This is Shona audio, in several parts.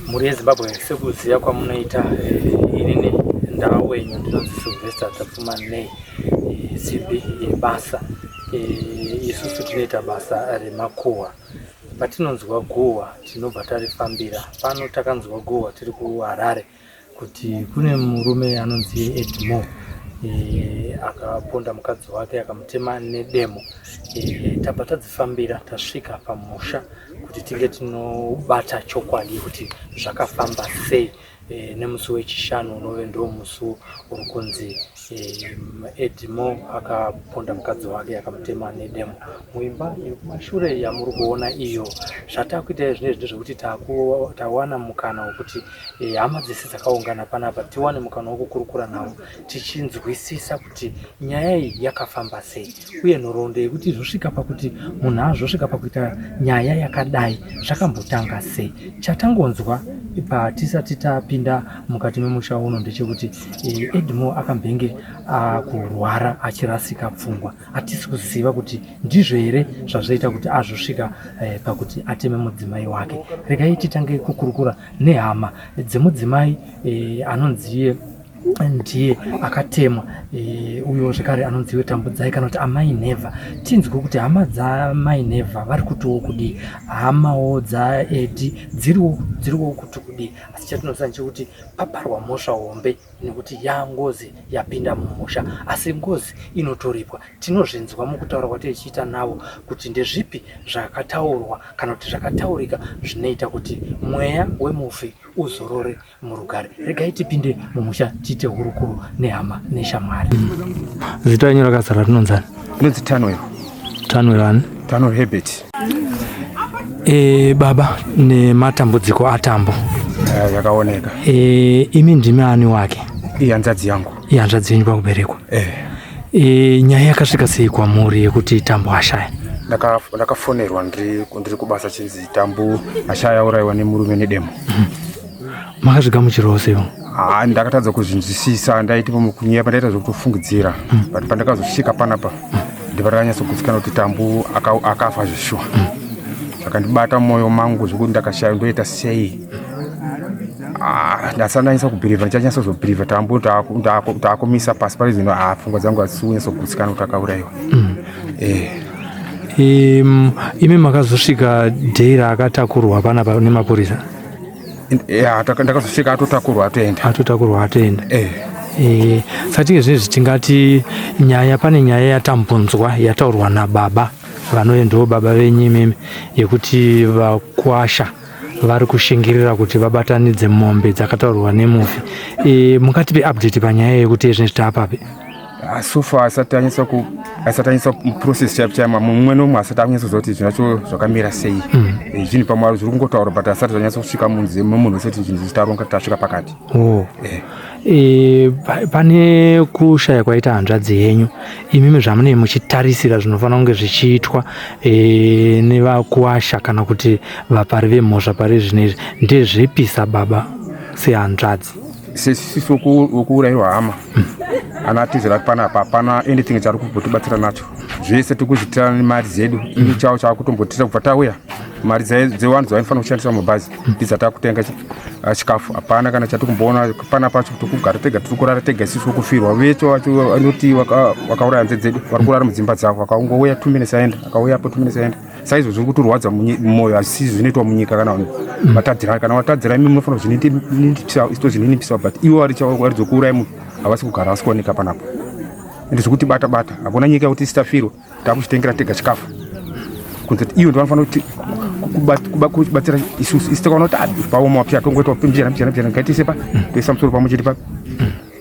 muri Zimbabwe sekuziya kwamunoita inini ndau yenyu ndinonzi Sylvester Tapfumane zipi yebasa isusu tinoita basa remakuhwa. Patinonzwa guhwa tinobva tarifambira. Pano takanzwa guhwa tiri kuHarare kuti kune murume anonzi Edmo akaponda mukadzi wake akamutema nedemo. Tabva tadzifambira tasvika pamusha kuti tinge tinobata chokwadi kuti zvakafamba sei. Nemusi wechishanu unove ndo musi uri kunzi Edmo akaponda mukadzi wake akamutema nedemo. Muimba yekumashure yamuri kuona iyo zvatakuita zvinezvi ndezvekuti tawana mukana wekuti hama dzese dzakaungana panapa tiwane mukana wokukurukura navo tichinzwisisa kuti nyaya iyi yakafamba sei uye nhoroondo yekuti zvosvika pakuti munhu azvosvika pakuita nyaya yakadai zvakambotanga sei. Chatangonzwa patisati tapinda mukati memusha uno ndechekuti Edmo akambenge kurwara achirasika pfungwa. Hatisi kuziva kuti ndizvo here zvazvaita kuti azvosvika pakuti ateme mudzimai wake. Regai titange kukurukura nehama dzemudzimai anonziye ndiye akatemwa uyo zvekare anonziwe tambudzai kana kuti amai Neva. Tinzwe kuti hama dzamai Neva vari kutiwo kudii, hamawo dzaEdhi dziriwo kuti kudii. Asi chatinoziva ndechekuti paparwa mhosva hombe nekuti yangozi yapinda mumusha, asi ngozi inotoripwa. Tinozvinzwa mukutaura kwatichiita navo kuti ndezvipi zvakataurwa kana kuti zvakataurika zvinoita kuti mweya wemufi uzorore murugare. Regai tipinde mumusha tiite hurukuru nehama neshamwari. Zita renyu rakazara rinonzani? Inonzi Tanwell. Tanwell ani? Tanwell Herbert. Baba nematambudziko atambo yakaoneka. Imi ndimi ani wake? Ihanzvadzi yangu. Ihanzvadzi yenyu pakuberekwa. Nyaya yakasvika sei kwamuri yekuti Tambo ashaya? Ndakafonerwa ndiri kubasa chinzi Tambo ashaya aurayiwa nemurume nedemo. Makazvigamuchirawo sei? Ndakatadza kuzvinzwisisa, ndaiti mukunyaya pandaita zvokutofungidzira. But pandakazosvika panapa ndibva ranyatsokuzikanwa kuti Tambo akafa zveshuwa. Zvakandibata mumwoyo mangu zvokuti ndakashaya ndoita sei. Ndasana ndanyatsa kubhirivha, ndichanyatsa kuzobhirivha Tambo taakumisa pasi pari zvino pfungwa dzangu hadzisi kunyatsokuzikanwa kuti akaurayiwa. Imi makazosvika dhei raakatakurwa panapa nemapurisa? Ndakazosvika atotakurwa atoenda. Saka zvinezvi tingati pane nyaya yatambunzwa yataurwa nababa vanoendawo baba venyu imimi yekuti vakwasha vari kushingirira kuti vabatanidze mombe dzakataurwa nemufi. Mungatipe update panyaya yekuti zvinezvi taapapi? So far asati anyatsa process chaima mumwe nomwe asati anyatsoziva kuti zvinacho zvakamira sei. Zvinhu pamwari zviri kungotaura but asati zvanyatsa kusvika munzeve memunhu seti zvinhu zvichitaronga tasvika pakati. Pane kushaya kwaita hanzvadzi yenyu, imimi zvamunenge muchitarisira zvinofanira kunge zvichiitwa nevakuwasha kana kuti vapari vemhosva pari zvinezvi ndezvipi sababa sehanzvadzi? Sisi wokuurayiwa hama anatizira panapa hapana anything chari kubotibatsira nacho. Zvese tikuzviitira nemari dzedu. Ini chavo chaakutombotira kubva tauya mari dzevanhu dzavainofanira kushandisa mubhazi ndidzatakutenga chikafu. Hapana kana chati kumboona pana pacho tikugara tega tiri kurara tega isisu kufirwa. Vecho vanoti vakauraya hanze dzedu vari kurara mudzimba dzavo, vakangouya 2 minutes aenda, akauyapo 2 minutes aenda. Saizvo zviri kutorwadza mumwoyo, hazisi zvinoitwa munyika kana vatadzira. Kana vatadzira imi munofanira kuzvininipiswa but ivo varidzokuuraya munhu havasi kugara vasi kuoneka panapo. Ende zviri kutibata-bata. Hakuna nyika yekuti isitafirwa taakuchitengera tega chikafu. Kunze kuti ivo ndovanofanira kuti kubatsira isusu. Isi takaona kuti paoma pya tongoita mbijana ngaitisepa toisa musoro pamwe chete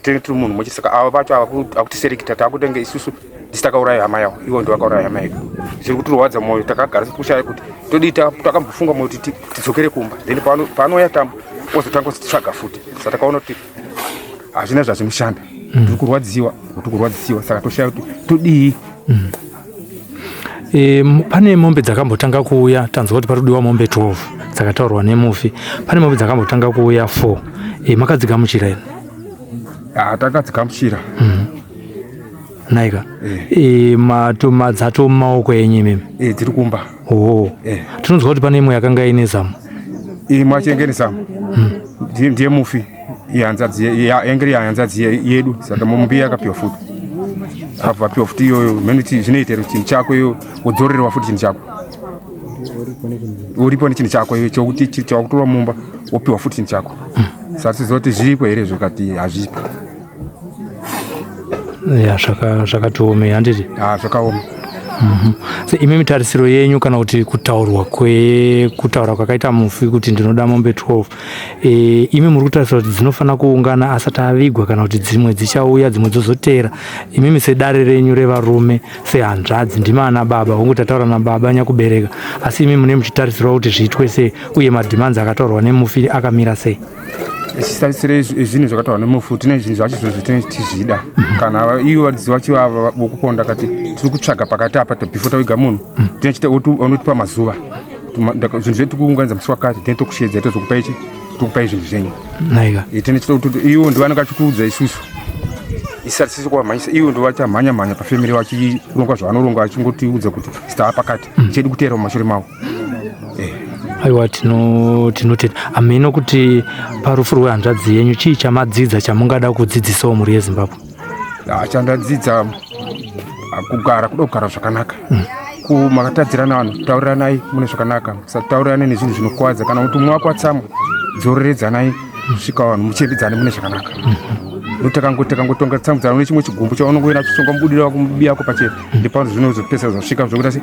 tiri munhu mwe chete. Saka ava vacho havakutiserekita taakutenga isusu tisitakauraya hama yavo, ivo ndo vakauraya hama yedu. Zviri kutirwadza mwoyo, takagara kushaya kuti todii takambofunga mwoyo kuti tidzokere kumba. Then paanouya Tambo ozotanga kutitsvaga futi. Saka takaona kuti hazvina zvazvinoshanda. Tiri kurwadziwa, saka toshaya kuti todii. Pane mombe dzakambotanga kuuya, tanzwa kuti parikudiwa mombe 12 dzakataurwa nemufi. Pane mombe dzakambotanga kuuya 4. Makadzigamuchira ere? Takadzigamuchira. Naika. Madzato mumaoko enyu imimi? Dziri kumba. Tinonzwa kuti pane imwe yakanga ine zamu. Imwe achenge ine zamu. ndiye mufi yanzadzi yangiri yanzadzi yedu saka mumbi akapiwa futi akapiwa futi iyoyo meniti zvinoitira chinhu chako iyo udzorerwa futi chinhu chako uripo nechinhu chako iyo chokuti chakutora mumba wopiwa futi chinhu chako saka sizoti zviripo here zvokati hazvipo zvakatiome handiti zvakaoma. So imi mitarisiro yenyu kana kuti kutaura kwakaita mufi kuti ndinoda mombe 12 imi muri kutarisira kuti dzinofana kuungana asati avigwa kana kuti dzimwe dzichauya dzimwe dzozotera imi sedare renyu revarume sehanzvadzi ndimi ana baba wonguti ataura nababa nyakubereka asi imi mune muchitarisirwa kuti zviitwe sei uye madhimanzi akataurwa nemufi akamira sei? Tichitarisire zvinhu zvakataurwa nemufi tine zvinhu zvacho tichizvida kana ivo vadzidzi vacho ava vokuponda kati tiri kutsvaga pakati apa before taviga munhu tinechita unotipa mazuva zvinhu zvedu kuunganidza musi wakati tine tokushedza tozokupai zvinhu zvenyu tinechita kuti ivo ndivanenge vachikuudza isusu isati sisi kuwamhanyisa ivo ndo vachamhanya pafemiri vachironga zvavanoronga vachingotiudza kuti sitava pakati chedu kuteera mumashure mavo. Aiwa tinotenda ameno kuti parufu rwehanzvadzi yenyu chii chamadzidza chamungada kudzidzisawo mhuri yeZimbabwe? Chandadzidza kuda kugara zvakanaka makatadzira navanhu tauriranai mune zvakanaka musataurirane nezvinhu zvinokwadza kana kuti mumwe wako atsamwa dzoreredzanai kusvika vanhu muchembedzane mune zvakanaka notekangotonga tsambudzana une chimwe chigumbu chaunongoenda chisonga mubudira kumubi yako pachena ndipano zvinozopesa zvasvika zvokuti asi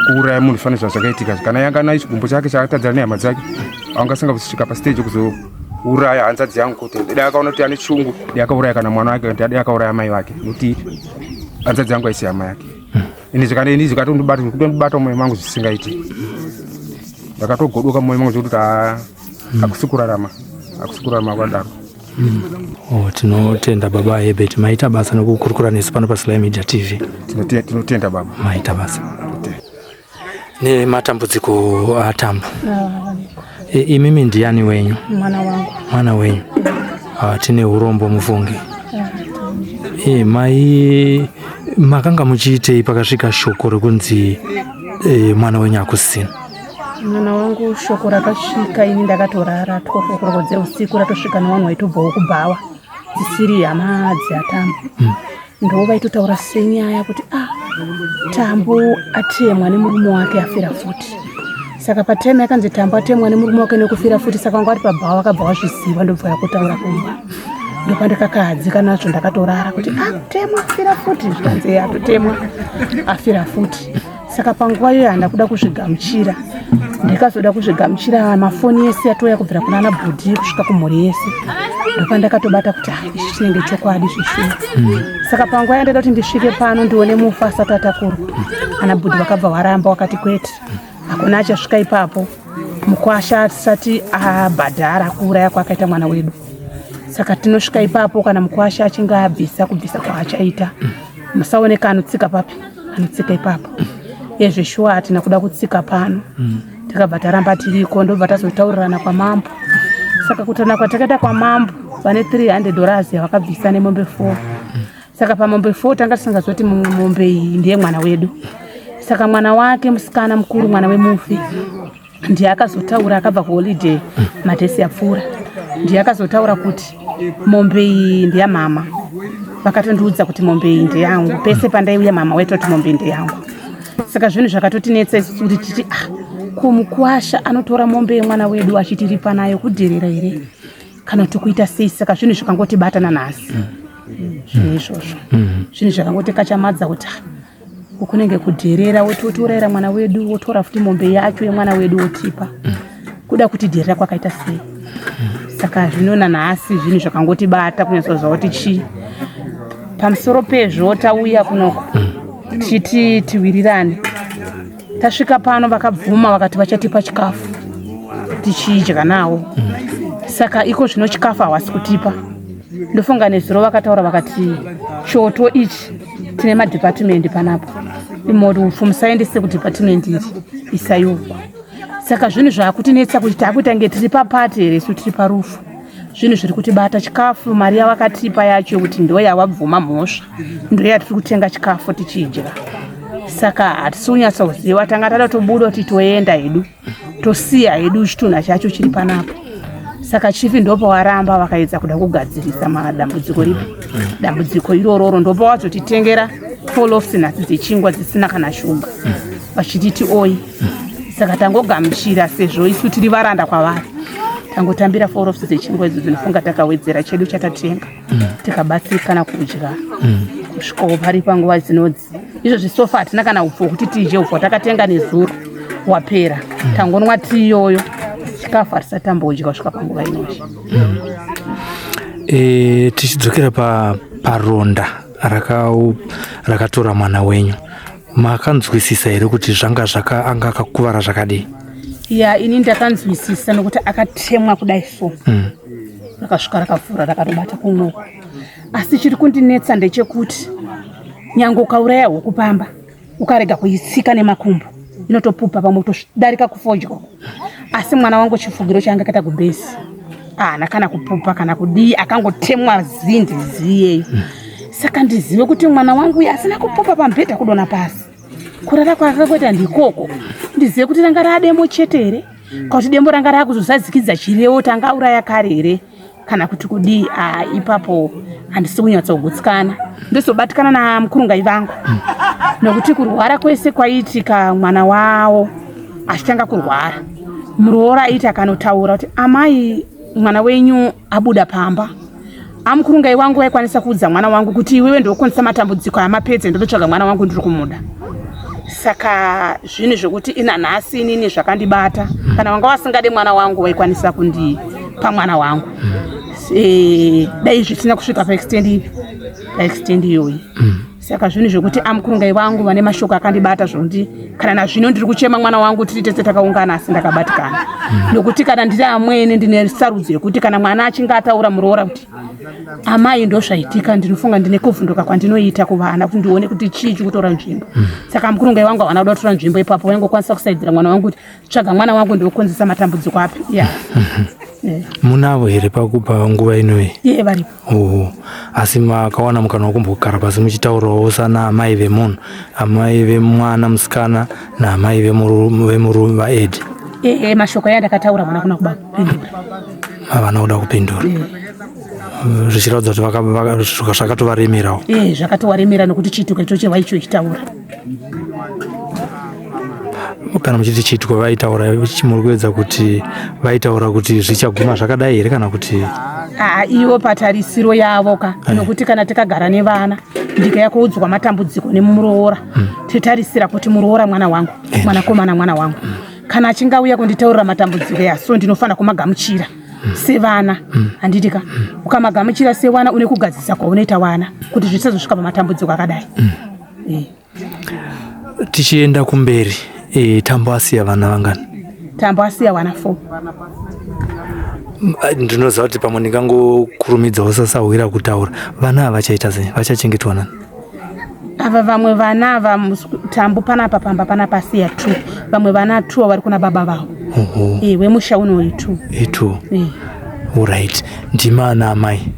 kuuraya munhu fanira zvakaitika kana yanga naye chigumbu chake chaakatadzira nehama dzake angasanga kusvika pastage kuzouraya hanzvadzi yangu kuti dai akaona kuti ane chungu dai akauraya kana mwana wake dai akauraya mai vake nokuti hanzvadzi yangu aisi hama yake ini zvikatondibata mumwoyo mangu zvisingaiti ndakatogodoka mumwoyo mangu zvokuti hakusi kurarama kwadaro. Tinotenda baba Herbert maita basa nokukurukura nesu pano paSly Media TV. Tinotenda baba maita basa nematambudziko atambo. Imimi ndiani wenyu? Mwana wenyu. Tine urombo mufungi. Mai makanga muchiitei pakasvika shoko rekunzi mwana wenyu akusina? Mwana wangu shoko rakasvika ini ndakatorara tofokorkodze usiku ratosvika nevanhu vaitobvawo kubhawa dzisiri hama dzeatambo ndo vaitotaura senyaya kuti Tambo atemwa nemurume wake afira futi saka patema yakanzi Tambo atemwa nemurume wake nekufira futi saka wanga ari pabhawa vakabva vazviziva ndobva yakutaura kumba ndopandakakahadzika nazvo ndakatorara kuti temwa afira futi zvikanzi atotemwa afira futi saka panguva iyoyo handina kuda kuzvigamuchira ndikazoda kuzvigamuchira mafoni ese atouya kubvira kuna ana bhodhi kusvika kumhuri yese ndopandakatobata kuti ichi chinenge chokwadi zvishuwa saka panguva yandaida kuti ndisvike pano ndione mufa asati atakurwa ana bhodhi vakabva varamba wakati kwete hakuna achasvika ipapo mukwasha asati abhadhara kuuraya kwakaita mwana wedu saka tinosvika ipapo kana mukwasha achinge abvisa kubvisa kwaachaita musaoneka anotsika papi anotsika ipapo yezveshuwa hatina kuda kutsika pano takabva taramba tiriko ndobva tazotaurirana kwamambo saka kutana kwatakaita kwamambo vane $300 yavakabvisa nemombe 4 saka pamombe 4 tanga tisingazoti mombe iyi ndiye mwana wedu saka mwana wake musikana mukuru mwana wemufi ndiye akazotaura akabva kuholiday madhesi yapfuura ndiye akazotaura kuti mombe iyi ndeyamama vakatondiudza kuti mombe iyi ndeyangu pese pandaiuya mama wetu kuti mombe ndeyangu saka zvinhu zvakatotinetsa isusu kuti titi kumukwasha anotora mombe yemwana wedu achitiripa nayo kudherera here kana kuti kuita sei saka zvinhu zvakangotibatana nhasi zvinhu izvozvo zvinhu zvakangoti kachamadza kuti kunenge kudherera wotorayira mwana wedu wotora futi mombe yacho yemwana wedu wotipa kuda kuti dherera kwakaita sei saka zvinona nhasi zvinhu zvakangotibata kunyatsoziva kuti chii pamusoro pezvo tauya kunoko titi tiwirirane tasvika pano vakabvuma vakati vachatipa chikafu tichidya nawo saka iko zvino chikafu havasi kutipa ndofunga nezuro vakataura vakati choto ichi tine madhipatimendi panapo imoti upfu musaendese kudhipatimendi iri isayuko saka zvinhu zvaakutinetsa kuti taakuita nge tiri papati here isu tiri parufu zvinhu zviri kutibata chikafu mari yavakatipa yacho kuti ndo yavabvuma mhosva ndo yatiri kutenga chikafu tichidya saka hatisi kunyatsoziva tanga tada tobuda kuti toenda hedu tosiya hedu chitunha chacho chiri panapo Saka chifi ndopo waramba wakaedza kuda kugadzirisa madambudziko ripi. Dambudziko iroro ndopo wazotitengera follow-ups dzechingwa dzisina kana shuga. Vachititi oi. Saka tangogamuchira sezvo isu tiri varanda kwavari. Tangotambira follow-ups dzechingwa idzo dzinofunga takawedzera chedu chatatenga. Tikabatsirikana kudya. Kusvikawo pari panguva dzinodzi. Izvozvi sofa hatina kana upfu kuti tije upfu takatenga nezuro wapera. Tangonwa tii iyoyo. Chikafu hatisatambodya kusvika panguva inozvi. Tichidzokera paronda rakatora mwana wenyu. Makanzwisisa here kuti anga akakuvara zvakadii? Ya, ini ndakanzwisisa nokuti akatemwa kudai so. Rakasvika rakavhura rakatobata kumwoko. Asi chiri kundinetsa ndechekuti nyange ukauraya huku pamba ukarega kuitsika nemakumbo inotopupa pamwe kutodarika kufodya. Asi mwana wangu chifugiro changa kata kubesi. Haana kana kupupa kana kudii, akangotemwa zindi ziyeyo. Saka ndizive kuti mwana wangu asina kupupa pambhedha kudona pasi. Kurara kwakakweta ndikoko. Ndizive kuti ranga rademo chetere. Kuti dembo ranga rakuzozadzikidza chirevo tanga uraya kare here. Kana kuti kudii, ipapo handisi kunyatsa kugutsikana. Ndozobatikana na mukurungai vangu. Nokuti kurwara kwese kwaitika mwana wavo achitanga kurwara. Muroora aiti akanotaura kuti amai mwana wenyu abuda pamba. Amukurungai wangu waikwanisa kuudza mwana wangu kuti iwewe ndokonisa matambudziko amapedze ndotsvaga mwana wangu ndiri kumuda. Saka zvinhu zvokuti inanhasi inini zvakandibata. Kana wanga wasingade mwana wangu waikwanisa kundipa mwana wangu. Dai zvisina kusvika paextend iyoyi. Saka zvinhu zvokuti amukurungai wangu vane mashoko akandibata zvokuti kana nazvino ndiri kuchema mwana wangu tiri tese takaungana asi ndakabatikana. Nokuti kana ndiri amwene ndine sarudzo yekuti kana mwana achinge ataura muroora kuti amai ndozvaitika ndinofunga ndine kuvhunduka kwandinoita kuvana kuti ndione kuti chii chikutora nzvimbo. Saka amukurungai wangu havana kuda kutora nzvimbo ipapo vaingokwanisa kusaidzira mwana wangu kuti tsvaga mwana wangu ndokonzesa matambudziko api. Munavo here panguva inoyi? Ye, varipo. Asi makawana mukana wekumbogara pasi muchitaurawo sana amai vemunhu, amai vemwana musikana naamai vemurume vaEdhi? Mashoko yandakataura havana kuna kuda kupindura. Havana kuda kupindura. Zvichiratidza kuti zvakatovaremerawo. Zvakatovaremera nokuti chiituko ichocho vaichochitaura. Kana muchiti chiituko vaitaura, muri kuedza kuti vaitaura kuti zvichaguma zvakadai here kana kuti? Ivo patarisiro yavo nokuti kana tikagara nevana ndikauya kuudzwa matambudziko nemuroora titarisira kuti muroora mwana wangu, mwanakomana mwana wangu. Kana achingauya kunditaurira matambudziko yaso ndinofanira kumagamuchira sevana. Handitika ukamagamuchira sevana une kugadzisa kwaunoita wana kuti zvisazosvika pamatambudziko akadai. Tichienda kumberi, Tambo asiya vana vangani? Tambo asiya vana 4. Ndinoziva kuti pamwe ndingangokurumidzawo sasahwira kutaura. Vana havachaita sei? Vachachengetwa nani? Ava vamwe vana ava Tambo panapa pamba panapa asiya 2. Vamwe vana 2 vari kuna baba vavo. Wemusha unoyi 2. Alright. Ndima ana amai.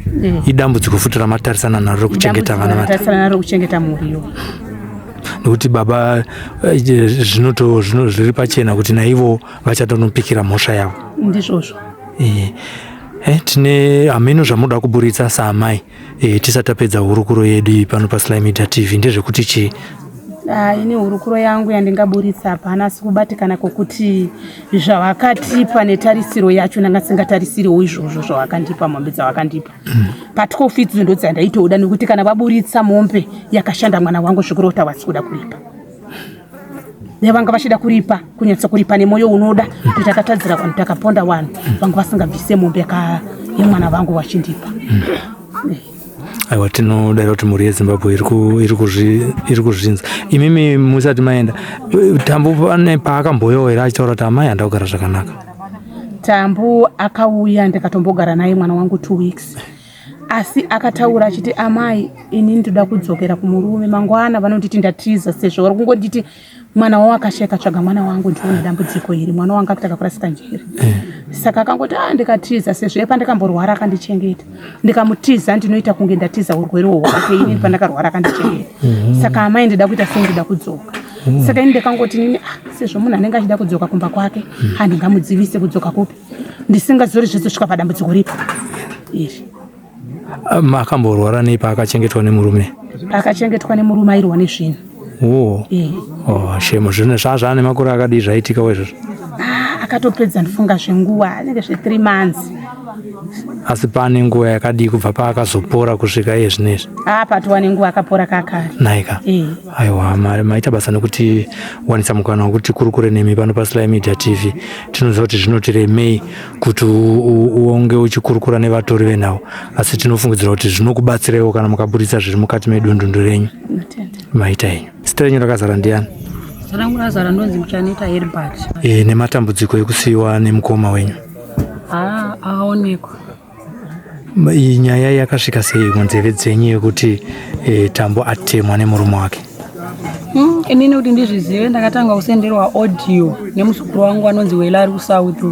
Idambudziko futi ramatarisana naro kuchengeta vana vati. Tarisana naro kuchengeta mhuriyo. Nokuti baba zviri pachena kuti naivo vachatonopikira mhosva yavo. Ndizvozvo. Tine hameno zvamunoda kuburitsa saamai tisatapedza hurukuro yedu pano paSly Media TV ndezvekuti chii? Ini hurukuro yangu yandingaburitsa hapana asi kubatikana kwokuti zvavakatipa netarisiro yacho nanga singatarisiriwo izvozvo zvavakandipa, mombe dzavakandipa. Patikofidzo ndodzandaitoda nokuti kana vaburitsa mombe yakashanda mwana wangu zvikurota havasi kuda kuripa. Vanga vachida kuripa, kunyatsa kuripa nemoyo unoda kuti takatadzira vanhu takaponda vanhu vanga vasingabvise mombe yemwana vangu vachindipa. Aiwa, tinoda kuti mhuri yeZimbabwe iri kuzvinza. Imimi musati maenda, Tambo pane paakamboyawo here achitaura kuti amai handina kugara zvakanaka? Tambo akauya ndikatombogara naye mwana wangu 2 weeks. Asi akataura achiti amai ini ndoda kudzokera kumurume mangwana vanonditi ndatiza sezvo vari kungonditi mwana wavo akasheka tsvaga mwana wangu ndione dambudziko iri mwana wangu akataka kurasika njere. Saka akangoti ndikatiza sezvo pandikamborwara akandichengeta. Ndikamutiza ndinoita kunge ndatiza urwere hwake ini pandakarwara akandichengeta. Saka amai ndida kuita sei ndida kudzoka. Saka inde kangoti nini sezvo munhu anenge achida kudzoka kumba kwake handingamudzivise kudzoka kupi ndisingazori zvizosvika padambudziko ripo iri. Makamborwara nei paakachengetwa nemurume? Akachengetwa nemurume airwa nezvinhu. Shemo zvino zvazvaane makore akadii zvaitika izvozvo? Akatopedza ndifunga zvenguva anenge 3 months. Asi pane nguva yakadii kubva paakazopora kusvika iye zvinezvi? Patova nenguva akapora kakare. Naika. Aiwa, maita basa nekuti wanisa mukana wekuti kurukure nemi pano paSly Media TV. Tinoziva kuti zvinotiremei kuti uonge uchikurukura nevatori venhau, asi tinofungidzira kuti zvinokubatsirewo kana mukaburitsa zviri mukati medundundu renyu. Maita henyu. Zita renyu rakazara ndiani? Rangu razara ndonzi Muchaneta Herbert. Nematambudziko ekusiyiwa nemukoma wenyu? Aonekwa. Nyaya yakasvika sei munzeve dzenyu yekuti Tambo atemwa nemurume wake? Inini kuti ndizvizive ndakatanga kusenderwa audio nemusukuru wangu anonzi Wela ari kuSouth.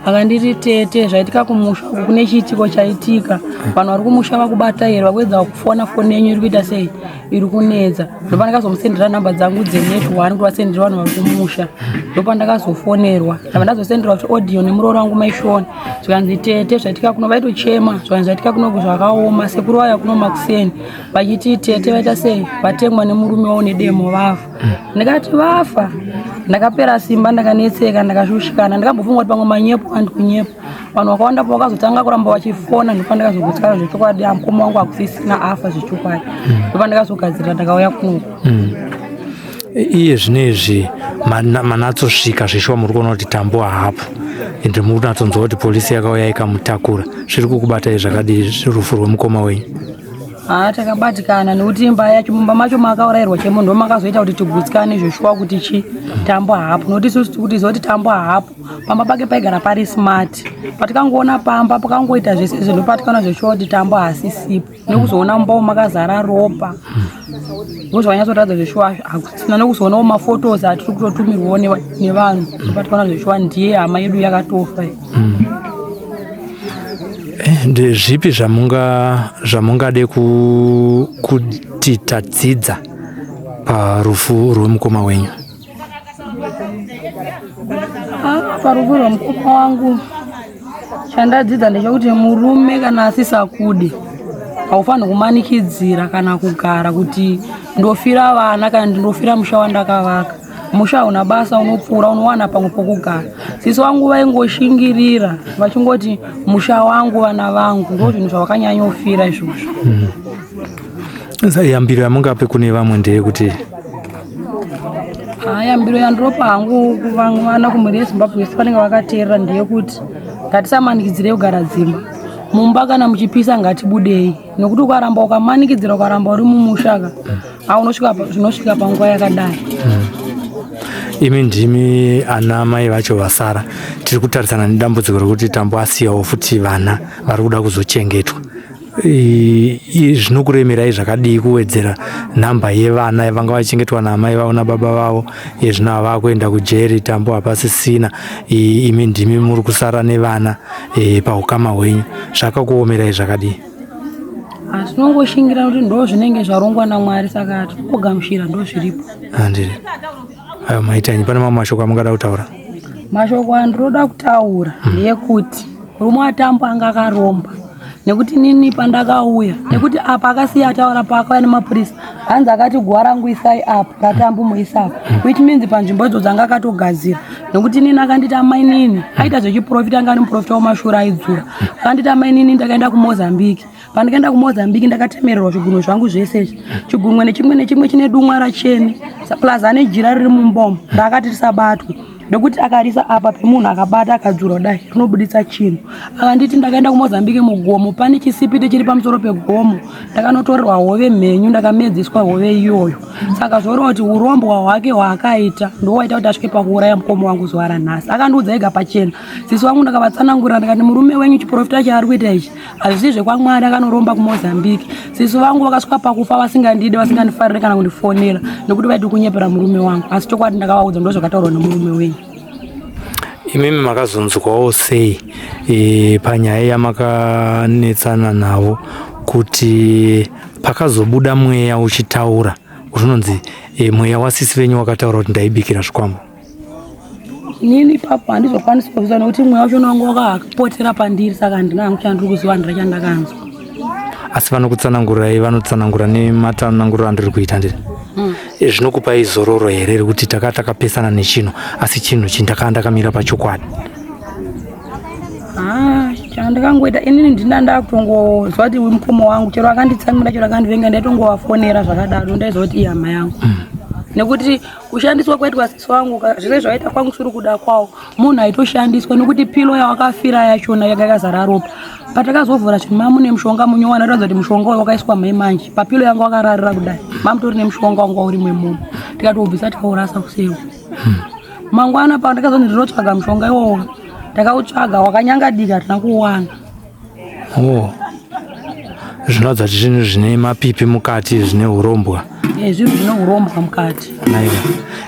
Akanditi tete zvaitika kumusha kune chiitiko chaitika, vanhu vari kumusha vakubata here vakwedza kufona foni yenyu iri kuita sei iri kunedza. Ndopandakazomsendera namba dzangu dzenetwork kuti vasendere vanhu vari kumusha. Ndopandakazofonerwa ndabva ndazosenderwa kuti audio nemurooro wangu maishoni zvikanzi tete zvaitika kuno vaitochema, zvikanzi zvaitika kuno zvakaoma sekuru vaya kuno Makuseni vachiti tete vaita sei vatemwa nemurume wavo nedemo vafa. Ndikati vafa, ndakapera simba, ndakanetseka, ndakashushikana, ndikabofunga kuti pamwe manyepo antu kunyepo. Vanhu vakawanda po vakazotanga kuramba vachifona, ndopandakazogutsara zvechokwadi mukoma wangu hakusisina afa zvechokwadi. Ndopandakazogadzira ndakauya kunoku. Iye zvinezvi manatsosvika zveshuwa muri kuona kuti Tambo haapo ende munatsonzwa kuti polisi yakauya ikamutakura, zviri kukubata zvakadii rufu rwemukoma wenyu? Takabatikana nekuti imba yacho mumba macho makaurayirwa chemo ndo makazoita kuti tigutsikane zveshuwa kuti Tambo haapo, nokuti isusu kuti zoti Tambo haapo pamba pake paigara pari smart. Patikangoona pamba pakangoita zvese izvo ndopatikana zveshuwa kuti Tambo haasisipo, nekuzoona mumba makazara ropa ndozvanyatsotaridza zveshuwa hakusina, nekuzoonawo mafotos atiri kutotumirwawo nevanhu ndopatikana zveshuwa ndiye hama yedu yakatofa. Ndezvipi zvamungade kuti tadzidza parufu rwemukoma wenyu? Parufu rwemukoma wangu chandadzidza ndechekuti murume kana asisakude haufaniri kumanikidzira kana kugara kuti ndofira vana kana ndinofira musha wandakavaka. Musha una basa unopfuura unowana pamwe pokugara. Sisi wangu vaingoshingirira vachingoti musha wangu vana vangu, ndo zvinhu zvavakanyanyofira izvozvo. Yambiro yamungape kune vamwe ndeyekuti? Yambiro yandiropa hangu kuvana kumhuri yeZimbabwe vese vanenge vakateerera ndeyekuti ngatisamanikidzire kugara dzimba. Mumba kana muchipisa ngatibudei, nekuti ukaramba ukamanikidzira ukaramba uri mumushaka zvinosvika panguva yakadai. Imi ndimi ana mai vacho vasara, tiri kutarisana nedambudziko rekuti Tambo asiyawo futi vana vari kuda kuzochengetwa. Zvinokuremerai zvakadii kuwedzera nhamba yevana vanga vachengetwa namai vavo nababa vavo, zvino hava kuenda kujeri, Tambo hapasisina, imi ndimi muri kusara nevana paukama hwenyu, zvakakuomerai zvakadii? Tinongoshingira kuti ndo zvinenge zvarongwa naMwari, saka tinogamuchira ndo zviripo. Handiri. Ayo maitanyi, pane mamwe mashoko amungada kutaura? Mashoko andinoda kutaura ndeyekuti murume waTambo anga akaromba, nekuti nini pandakauya, nekuti apa akasiya ataura paakauya nemapurisa hanzi akati guwa rangu isai apa raTambo muisapo, which means panzvimbo idzo dzanga akatogadzira. Nekuti nini akanditi amai nini aita zvechiprofita, anga ari muprofita wamashura aidzura, akanditi amai nini ndakaenda kuMozambique. Pandikaenda kuMozambique ndakatemererwa zvigunwe zvangu zvese, chigunwe nechimwe chine dumwa racheni plus ane jira riri mumbomo raakati risabatwe, nekuti akarisa apa pemunhu akabata akadzura dai rinobuditsa chinhu. Akanditi ndakaenda kuMozambique mugomo pane chisipiti chiri pamusoro pegomo, ndakanotorerwa hove mhenyu ndakamedzeswa hove iyoyo. Saka zvoreva kuti urombwa hwake hwaakaita ndowaita kuti asvike pakuuraya mukoma wangu zuva ranhasi. Akandiudza ega pachena. Sisi wangu ndakavatsanangurira ndikati murume wenyu chiprofita chaari kuita ichi hazvisi zvekwaMwari, akanoromba kuMozambique. Sisi vangu vakasvika pakufa vasingandide, vasingandifarire kana kundifonera, nekuti vaiti kunyepera murume wangu, asi chokwadi ndakavaudza ndo zvakataurwa nemurume wenyu. Imimi makazonzwawo sei panyaya yamakanetsana navo kuti pakazobuda mweya uchitaura unonzi mweya wasisi venyu wakataura kuti ndaibikira zvikwambo. Nini papa handizokwanisa kuziva nekuti mweya wacho unonga wakapotera pandiri, saka handina kuchandiri kuziva ndira chandakanzwa. Asi vanokutsanangurai, vanotsanangura nematananguriro andiri kuita ndiri. Zvinokupai zororo here rekuti takapesana nechino asi chinhu ndakamira pachokwadi? Chandakangoita inini ndina ndakutongozwa kuti mukoma wangu chero akanditsamira chero akandivenga ndaitongovafonera zvakadaro ndaiziva kuti ihama yangu. Nekuti kushandiswa kwaitwa sisi wangu zvine zvaita kwangu suri kuda kwawo munhu aitoshandiswa nekuti pilo yawakafira yachona yakazara ropa. Patakazovhura chinhu mamune mushonga munyowana ratidza kuti mushonga uyu wakaiswa mai manje papilo yangu wakararira kudai mamutori nemushonga wanga uri mwemunhu tikatobvisa tikaurasa kuseu. Mangwana pandakazoti ndinotsvaga mushonga iwowo takautsvaga wakanyangadika hatina kuuwana. Zvinoratidza kuti zvinhu zvine mapipi mukati zvine urombwa. Zvinhu zvine urombwa mukati.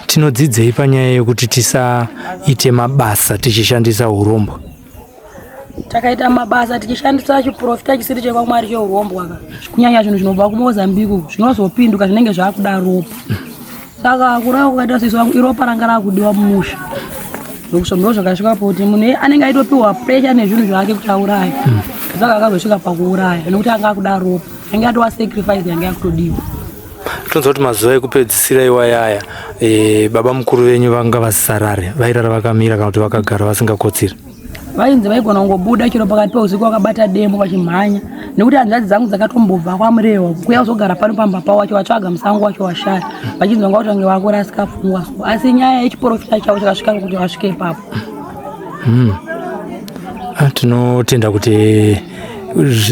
Tinodzidzei panyaya yekuti tisaite mabasa tichishandisa urombwa? Takaita mabasa tichishandisa chiprofita chisiri chekwamwari cheurombwa kunyanya zvinhu zvinobva kuMozambique zvinozopinduka zvinenge zvakuda ropa. Saka kurava kukaita sisi wangu iropa ranga rakudiwa mumusha. Ndokusvika zvakasvikapo kuti munhu anenge aitopiwa pressure nezvinhu zvake kuti auraye. Saka akazosvika pakuuraya nekuti anga akuda ropa. Anga atova sacrifice yanga yakutodiwa. Tonza kuti mazuva ekupedzisira iwayaya baba mukuru venyu vanga vasisarare vairara vakamira kana kuti vakagara vasingakotsiri? Vainzi vaigona kungobuda chero pakati peusiku vakabata demo vachimhanya nekuti hanzvadzi dzangu dzakatombobva kwaMurehwa kuuya kuzogara pano pamba pawacho vatsvaga musango wacho washaya vachinzwa kuti vange vakura asikafungwa. Asi nyaya yechiprofita chavo chakasvika kuti vasvike ipapo. Tinotenda kuti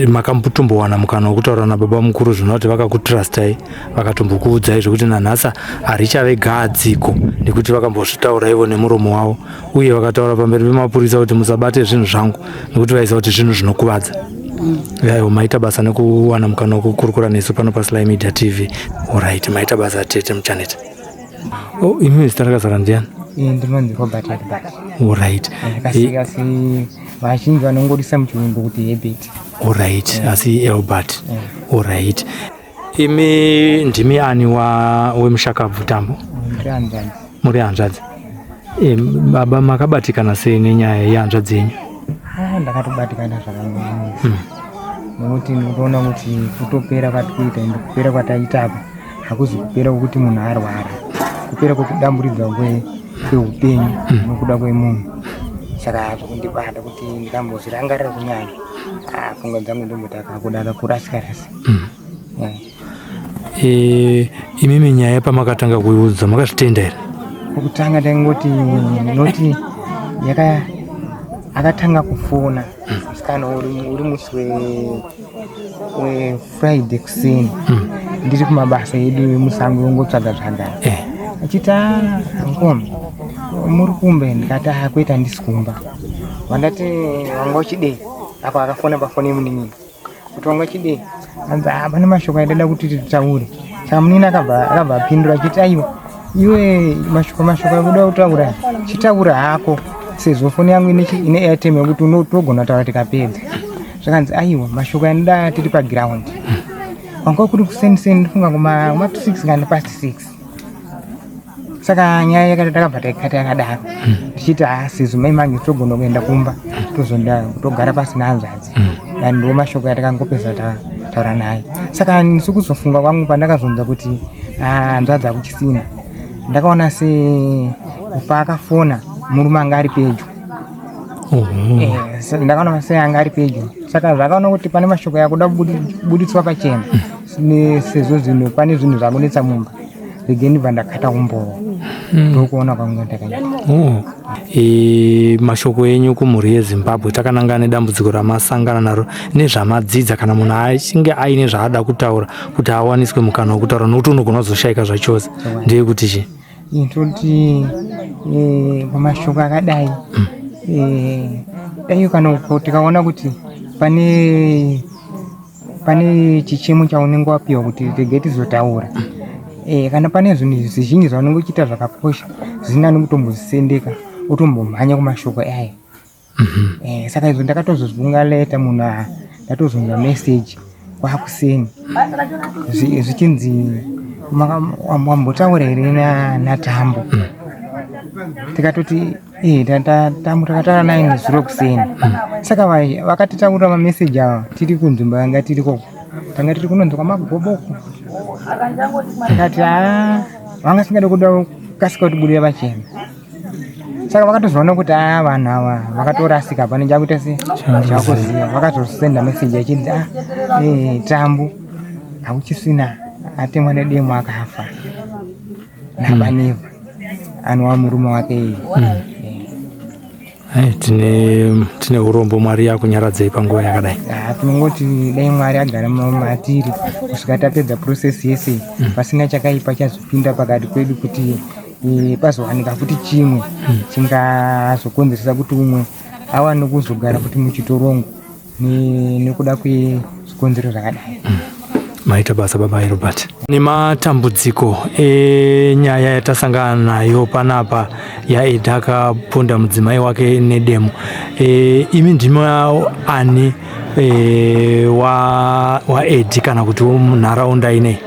makambotombowana mukana wekutaura nababa mukuru zvino kuti vakakutrustai vakatombokuudzai zvekuti nanhasa harichave gadziko nekuti vakambozvitaura ivo nemuromo wavo uye vakataura pamberi pemapurisa kuti musabate zvinhu zvangu nekuti vaiziva kuti zvinhu zvinokuvadza. Yaiwo maita basa nekuwana mukana wekukurukura nesu pano paSly Media TV. Alright, maita basa tete muChanet. Imi zita rakazara ndiani? Ndinonzi Robert Albert. Alright. Kasi vazhinji vanongorisa muchirungu kuti Herbert. Alright, asi Albert. Alright. Imi ndimi ani wemushakabvu Tambo? Muri hanzvadzi. Baba makabatikana sei nenyaya yehanzvadzi yenyu? Ndakatobatikana zvakanyanya. Nekuti ndinoona kuti kutopera kwatikuita ende kupera kwataita apa hakuzi kupera kwekuti munhu arwara, kupera kwekudamburidza kweupenyu nokuda kwemunhu. Saka zvakundibata kuti ndikambozvirangarira kunyanya pfungwa dzangu ndombotaka kudada kurasika-rasa. Imimi nyaya pamakatanga kuiudza makazvitenda here? Kukutanga taingoti noti akatanga kufona musikana uri musi weFriday kuseni ndiri kumabasa edu emusango ongotsvaga tsvaga achiti ngoma muri kumbe ndikati kwete handisi kumba vandati wanga uchidei apa akafona pafoni yemunini kuti wanga uchidei anzi pane mashoko aidada kuti titaure saka munini akabva apindura achiti aiwa iwe mashoko akuda kutaura chitaura hako sezvo foni yangu ine airtime yekuti unotogona taura tikapedza. Zvakanzi aiwa mashoko anoda tiri paground wanga kuri kuseniseni ndifunga kuma 6 kana past 6. Saka nyaya yakati takabva taikata yakadaro tichiti sezvo mai mange togona kuenda kumba togara pasi nehanzvadzi dani ndo mashoko atakangopedza taura naye. Saka nisu kuzofunga kwangu pandakazonza kuti hanzvadzi akuchisina ndakaona kufa akafona murume anga ari pedyo. Ndakaona sei anga ari pedyo saka zvakaona kuti pane mashoko yakuda kubuditswa pachena sezvo zvinhu pane zvinhu zvakunetsa mumba rege ndibva ndakata umbowa ndokuona kwangu ndakanyanya. Mashoko enyu kumhuri yeZimbabwe takanangana nedambudziko ramasangana naro nezvamadzidza kana munhu achinge aine zvaada kutaura kuti awaniswe mukana wekutaura nokuti unogona kuzoshayika zvachose ndeye kuti chi toti pamashoko akadai dai kana tikaona kuti pane chichemo chaunenge wapiwa kuti rege tizotaura kana pane zvinhu zvizhinji zvaunenge uchiita zvakakosha zvisina nekutombozisendeka utombomhanya kumashoko aya. Saka izvo ndakatozozvunga leta munhu ndatozonga message kwakuseni zvichinzi wambotaura here natambo tikatoti tambo takataura naye nezuro kuseni saka vakatitaurira mameseji ava tiri kunzvimbo yanga tiri koko tanga tiri kunonzwa magoboko tikati vanga singade kuda kukasika kutibudira pachena saka vakatozoona kuti vanhu ava vakatorasika pane chakuita sechakuziva vakatosenda meseji achinzi tambo hauchisina atemwa nedemo akafa nabaneva anova murume wake tine urombo Mwari yakunyaradzei panguva yakadai. Tinongoti dai Mwari agara matiri kusvika tapedza procesi yese pasina chakaipa chazopinda pakati kwedu kuti pazowanika kuti chimwe chingazokonzeresa kuti umwe awane kuzogara kuti muchitorongo nekuda kwezvikonzero zvakadai. Maita basa baba Robert. Ni matambudziko enyaya yatasangana nayo panapa yaedhaka ponda mudzimai wake nedemo. Imi ndima ani wa Edi kana kuti munharaunda ine?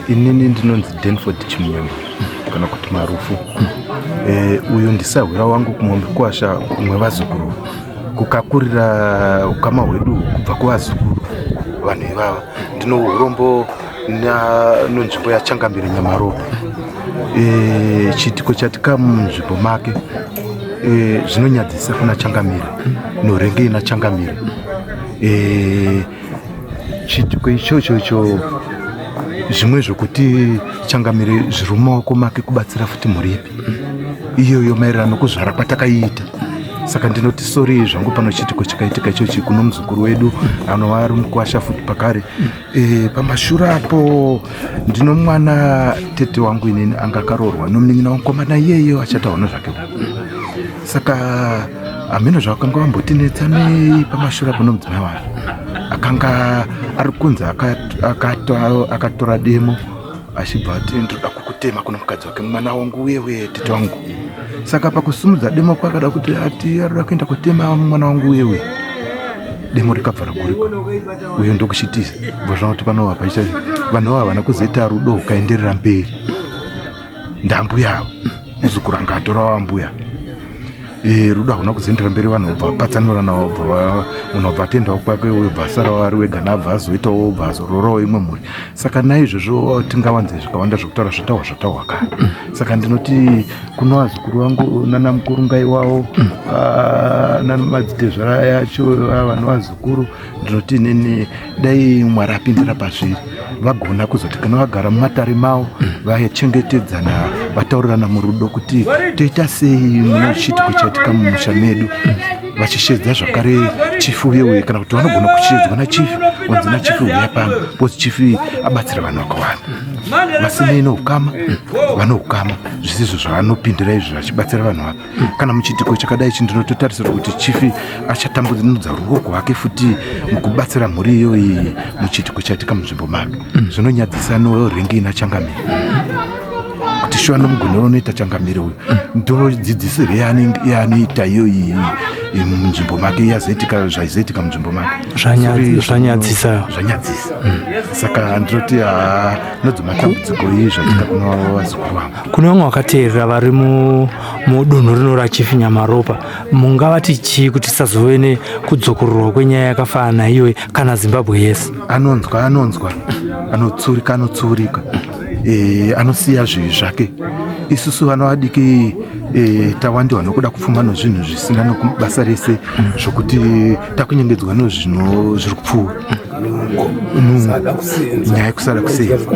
Inini ndinonzi Denford Chimunyama kana kuti Marufu. Uyo ndisahwira wangu kumwombe kwasha kumwe vazukuru kukakurira ukama hwedu kubva kuvazukuru vanhu ivava. Ndino urombo nonzvimbo yaChangambire Nyamaropa. Chitiko chatika munzvimbo make zvinonyadzisa kuna Changamire norenge na Changamire. Chitiko ichocho zvimwe zvokuti Changamire zviri mumaoko make kubatsira futi muripi iyoyo maererano kuzvara kwatakaita. Saka ndinoti sorry zvangu pano chitiko chakaitika ichochi kuno muzukuru wedu anova ari mukwasha futi pakare. Pamashura apo ndino mwana tete wangu inini anga akarorwa nomunin'ina wamukomana iyeyo achataona zvake. Saka ameno zvakanga vambotinetsa nei pamashura apo nomudzimai wake akanga ari kunzi akatora demo achibva ati ndoda kukutema kuno mukadzi wake mwana wangu wewe tete wangu. Saka pakusumudza demo kwakada kuti ati arida kuenda kutema mwana wangu wewe demo rikabvara kuriko uyo ndokuchitisa bvazvana kuti panova paita vanhu ava vana kuzoita rudo ukaenderera mberi ndambu yavo muzukuru anga atorawo mbuya rudo hakuna kuzoendera mberi vanhu vobva vapatsanurana vobva munhu wabva atendawo kwake wobva asarawo ari wega nabva azoitawo wobva azororawo imwe mhuri. Saka naizvozvo tingawanze zvikawanda zvokutaura zvatahwa kare. Saka ndinoti kuno vazukuru vangu nana mukurungai wavo namadzitezvara yacho vanhu vazukuru ndinoti inini dai Mwari apindira pazviri vagona kuzoti kana vagara mumatare mavo vachengetedzana vataurirana murudo kuti toita sei mune chitiko chaitika mumusha medu vachishedza zvakare chifu uye kana kuti vanogona kushedzwa nachifi wanzi nachifi uya pano pozi chifi abatsira vanhu vakawanda vasinei noukama vano ukama zvisizvo zvavanopindira izvo vachibatsira vanhu vake. Kana muchitiko chakadai ichi ndinototarisira kuti chifi achatambudza ruoko rwake futi mukubatsira mhuri iyoyi muchitiko chaitika munzvimbo make. Zvinonyadzisa norengi naChangamire kuti shuwa nomugone unoita Changamire uyu ndodzidzisire yaanoita iyoyi munzvimbo make yazoitika zvaizoitika munzvimbo make zvanyadzisa. Saka ndinoti nodzo matambudziko zvaitika kuna vazukuru vangu. Kune vamwe vakateerera vari mudunhu rino raChief Nyamaropa mungavati chii kuti tisazove kudzokororwa kwenyaya yakafanana iyoyi kana Zimbabwe yese? Anonzwa anotsurika anosiya zvivi zvake. Isusu vana vadiki tawandiwa nokuda kupfuma nozvinhu zvisina nokubasa rese zvokuti takunyengedzwa nozvinhu zviri kupfuura nyaya yekusada kusefa.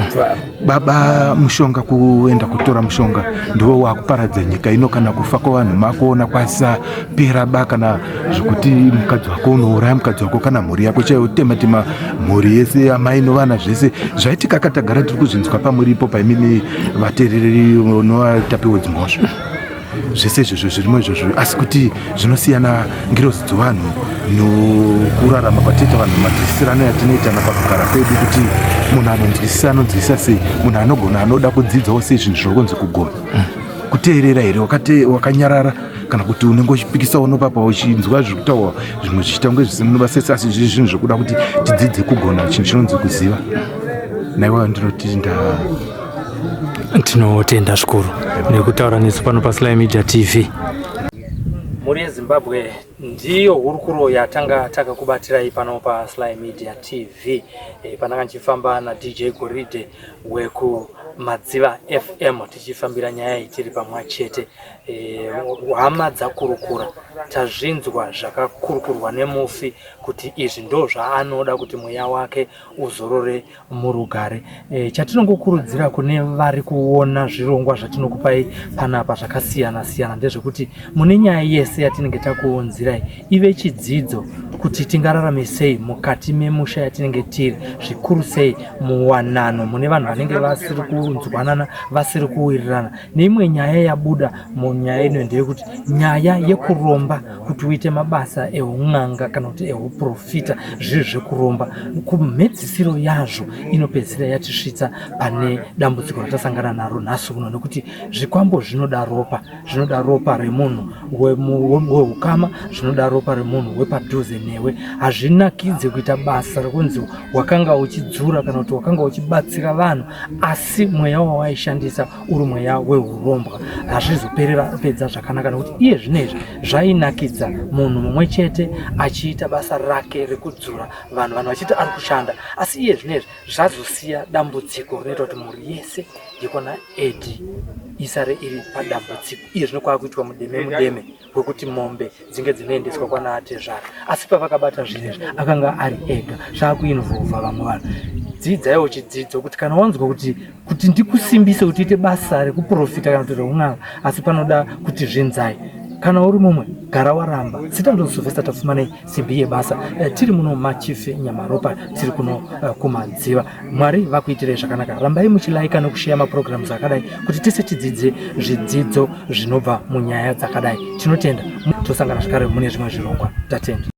Baba mushonga kuenda kutora mushonga ndiwo wakuparadza nyika ino. Kana kufa kwavanhu makoona kwasapera ba kana zvokuti mukadzi wako unouraya mukadzi wako kana mhuri yako chaiyo tema mhuri yese amai novana zvese zvaitika katagara tiri kuzvinzwa pamuripo paimini vateereri novatapiwe dzimhosva zvese izvozvo zvirimo izvozvo asi kuti zvinosiyana ngirozi dzevanhu nokurarama kwatiita vanhu madzisirano yatinoitana pakugara kwedu kuti munhu anonzwisisa sei munhu anogona anoda kudzidzawo sei zvinhu zviri kunzi kugona kuteerera here wakanyarara kana kuti unenge uchipikisawo nopapa uchinzwa zviri kutaurwa zvimwe zvichiita kunge zvisinobasesa asi zviri zvinhu zvokuda kuti tidzidze kugona chinhu chinonzi kuziva. Naiwa ndinoti tinotenda zvikuru nekutaura nesu pano paSly Media TV. Muri yeZimbabwe ndiyo hurukuro yatanga takakubatirai pano paSly Media TV. Pananga nchifamba na DJ Goridhe weku Madziva FM tichifambira nyaya itiri pamwe chete. Hama dzakurukura tazvinzwa zvakakurukurwa nemufi kuti izvi ndo zvaanoda kuti mweya wake uzorore murugare. Chatinongokurudzira kune vari kuona zvirongwa zvatinokupai panapa zvakasiyana siyana ndezvekuti mune nyaya yese yatinenge takuunzirai ive chidzidzo kuti tingararame sei mukati memusha yatinenge tiri, zvikuru sei muwanano mune vanhu vanenge vasiri kunzwanana vasiri kuwirirana. Neimwe nyaya yabuda munyaya ino ndeyekuti nyaya yekuromba kuti uite mabasa eun'anga kana kuti euprofita zviri zvekuromba kumhedzisiro yazvo inopedzisira yatisvitsa pane dambudziko ratasangana naro nhasi uno, nekuti zvikwambo zvinoda ropa remunhu weukama, zvinoda ropa remunhu wepadhuze newe. Hazvinakidze kuita basa rekunzi wakanga uchidzura kana kuti wakanga uchibatsira vanhu asi mweya wawaishandisa uri mweya weurombwa. Hazvizoperera pedza zvakanaka nekuti iye zvinezvi zvainakidza munhu mumwe chete achiita basa rake rekudzura vanhu vachiita ari kushanda, asi iye zvinezvi zvazosiya dambudziko rinoita kuti mhuri yese yekona Edi isare iri padambudziko. Iye zvinokwava kuitwa mudeme wekuti mombe dzinge dzinoendeswa kwana Atezvara, asi pavakabata zvinezvi akanga ari ega. Zvaakuinvhovha vamwe vanhu. Dzidzaiwo chidzidzo kuti kana wanzwa kuti ndikusimbise kuti uite basa rekuprofita kana kuti reun'anga asi panoda kuti zvinzai, kana uri mumwe gara waramba. Sitando Sylvester tafumanei simbi yebasa tiri muno Machife Nyamaropa, tiri kuno kumadziva. Mwari vakuitirei zvakanaka. Rambai muchilaika nekushare maprograms akadai kuti tese tidzidze zvidzidzo zvinobva munyaya dzakadai. Tinotenda tosangana zvakare mune zvimwe zvirongwa. Tatenda.